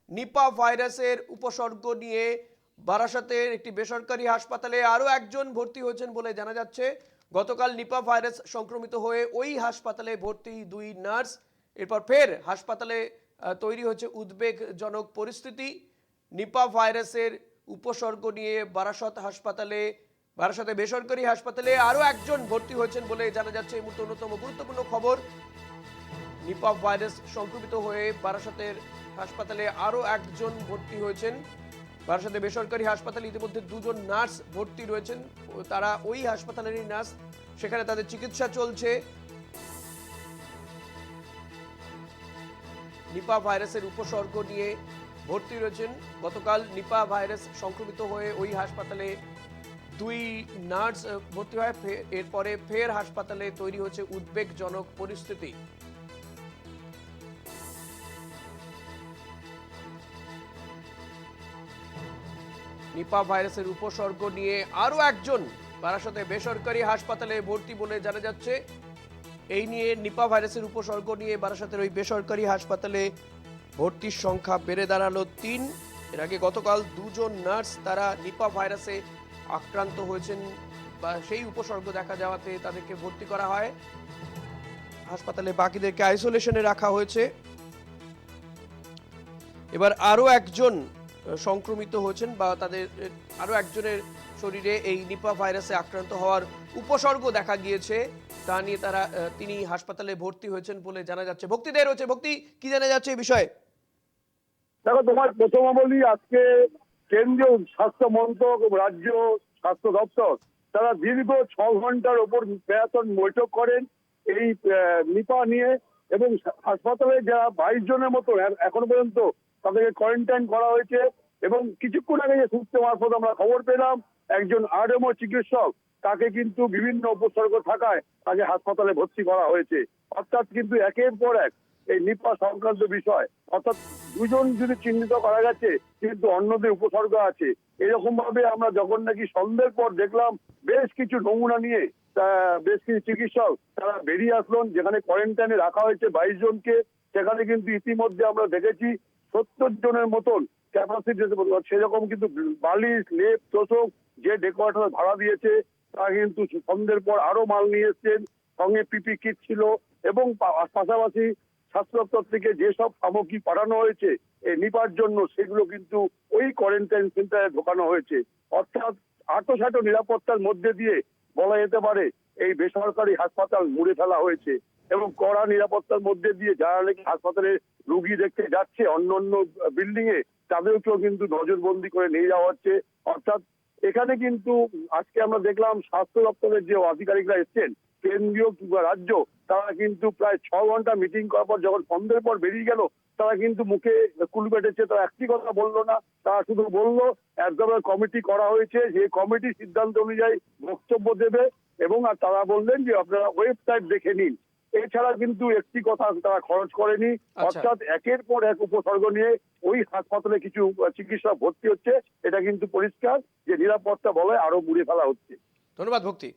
নিপা ভাইরাসের উপসর্গ নিয়ে বারাসতের একটি বেসরকারি হাসপাতালে আরও একজন ভর্তি হয়েছেন বলে জানা যাচ্ছে। গতকাল নিপা ভাইরাস সংক্রমিত হয়ে ওই হাসপাতালে ভর্তি দুই নার্স, এরপর ফের হাসপাতালে তৈরি হয়েছে উদ্বেগজনক পরিস্থিতি। নিপা ভাইরাসের উপসর্গ নিয়ে বারাসতে বেসরকারি হাসপাতালে আরও একজন ভর্তি হয়েছেন বলে জানা যাচ্ছে। এই মুহূর্তে অন্যতম গুরুত্বপূর্ণ খবর, নিপা ভাইরাস সংক্রমিত হয়ে বারাসতের হাসপাতালে আরও একজন ভর্তি হয়েছেন। বারাসতে বেসরকারি হাসপাতালে ইতিমধ্যে দুজন নার্স ভর্তি রয়েছেন, তারা ওই হাসপাতালেরই নার্স, সেখানে তাদের চিকিৎসা চলছে। নিপা ভাইরাসের উপসর্গ নিয়ে ভর্তি রয়েছেন। গতকাল নিপা ভাইরাস সংক্রমিত হয়ে ওই হাসপাতালে দুই নার্স ভর্তি হয়, এরপরে ফের হাসপাতালে তৈরি হচ্ছে উদ্বেগজনক পরিস্থিতি। নিপা ভাইরাসের উপসর্গ নিয়ে আরো একজন বারাসতে বেসরকারি হাসপাতালে ভর্তি বলে জানা যাচ্ছে। এই নিয়ে নিপা ভাইরাসের উপসর্গ নিয়ে বারাসতের ওই বেসরকারি হাসপাতালে ভর্তির সংখ্যা বেড়ে দাঁড়ালো ৩। এর আগে গতকাল দুজন নার্স তারা নিপা ভাইরাসে আক্রান্ত হয়েছেন বা সেই উপসর্গ দেখা যাওয়াতে তাদেরকে ভর্তি করা হয় হাসপাতালে, বাকিদেরকে আইসোলেশনে রাখা হয়েছে। এবার আরো একজন সংক্রমিত হয়েছেন বা তাদের আরো একজনের শরীরে এই নিপা ভাইরাসে আক্রান্ত হওয়ার উপসর্গ দেখা গিয়েছে, তা নিয়ে তিনি হাসপাতালে ভর্তি হয়েছেন বলে জানা যাচ্ছে। ভক্তি দে রয়েছে। ভক্তি, কি জানা যাচ্ছে এই বিষয়ে? দেখো, তোমার প্রথমে বলি, আজকে কেন্দ্রীয় স্বাস্থ্য মন্ত্রক এবং রাজ্য স্বাস্থ্য দপ্তর তারা দীর্ঘ 6 ঘন্টার ওপর ম্যারাথন বৈঠক করেন এই নিপা নিয়ে, এবং হাসপাতালে যারা 22 জনের মতো এখনো পর্যন্ত তাদেরকে কোয়ারেন্টাইন করা হয়েছে। এবং কিছুক্ষণ আগে যে সূত্র মারফত আমরা খবর পেলাম, একজন আরএমও চিকিৎসক, তাকে কিন্তু বিভিন্ন উপসর্গ থাকায় তাকে হাসপাতালে ভর্তি করা হয়েছে। অর্থাৎ কিন্তু একের পর এক এই নিপা সংক্রান্ত বিষয়, অর্থাৎ দুজন যদি চিহ্নিত করা গেছে কিন্তু অন্যদের উপসর্গ আছে। এরকম ভাবে আমরা যখন নাকি সন্ধ্যের পর দেখলাম বেশ কিছু নমুনা নিয়ে বেশ কিছু চিকিৎসক তারা বেরিয়ে আসলেন, যেখানে কোয়ারেন্টাইনে রাখা হয়েছে 22 জনকে। সেখানে কিন্তু ইতিমধ্যে আমরা দেখেছি 70 জনের মতন ক্যাপাসিটি, সেরকম কিন্তু বালিশ, লেপ, তোষক যে ডেকোরেটর ভাড়া দিয়েছে তারা কিন্তু সন্ধ্যের পর আরো মাল নিয়ে এসছেন, সঙ্গে পিপি কিট ছিল, এবং পাশাপাশি স্বাস্থ্য দপ্তর থেকে যেসব সামগ্রী পাঠানো হয়েছে এই নিপার জন্য সেগুলো কিন্তু ওই কোয়ারেন্টাইন সেন্টারে ঢোকানো হয়েছে। অর্থাৎ আঁটো নিরাপত্তার মধ্যে দিয়ে বলা যেতে পারে এই বেসরকারি হাসপাতাল মুড়ে ফেলা হয়েছে, এবং কড়া নিরাপত্তার মধ্যে দিয়ে যারা নাকি হাসপাতালে রুগী দেখতে যাচ্ছে অন্য অন্য বিল্ডিং এ, তাদেরকেও কিন্তু নজরবন্দি করে নিয়ে যাওয়া হচ্ছে। অর্থাৎ এখানে কিন্তু আজকে আমরা দেখলাম স্বাস্থ্য দপ্তরের যে আধিকারিকরা এসছেন কেন্দ্রীয় কিংবা রাজ্য, তারা কিন্তু প্রায় 6 ঘন্টা মিটিং করার পর যখন সন্ধ্যের পর বেরিয়ে গেল, তারা কিন্তু মুখে কুল বেটেছে, তারা একটি কথা বললো না। তারা শুধু বললো একদম কমিটি করা হয়েছে, যে কমিটি সিদ্ধান্ত অনুযায়ী বক্তব্য দেবে, এবং আর তারা বললেন যে আপনারা ওয়েবসাইট দেখে নিন। এছাড়া কিন্তু একটি কথা তারা খরচ করেনি। অর্থাৎ একের পর এক উপসর্গ নিয়ে ওই হাসপাতালে কিছু চিকিৎসক ভর্তি হচ্ছে, এটা কিন্তু পরিষ্কার যে নিরাপত্তা বলয় আরো মুড়ে ফেলা হচ্ছে। ধন্যবাদ ভক্তি।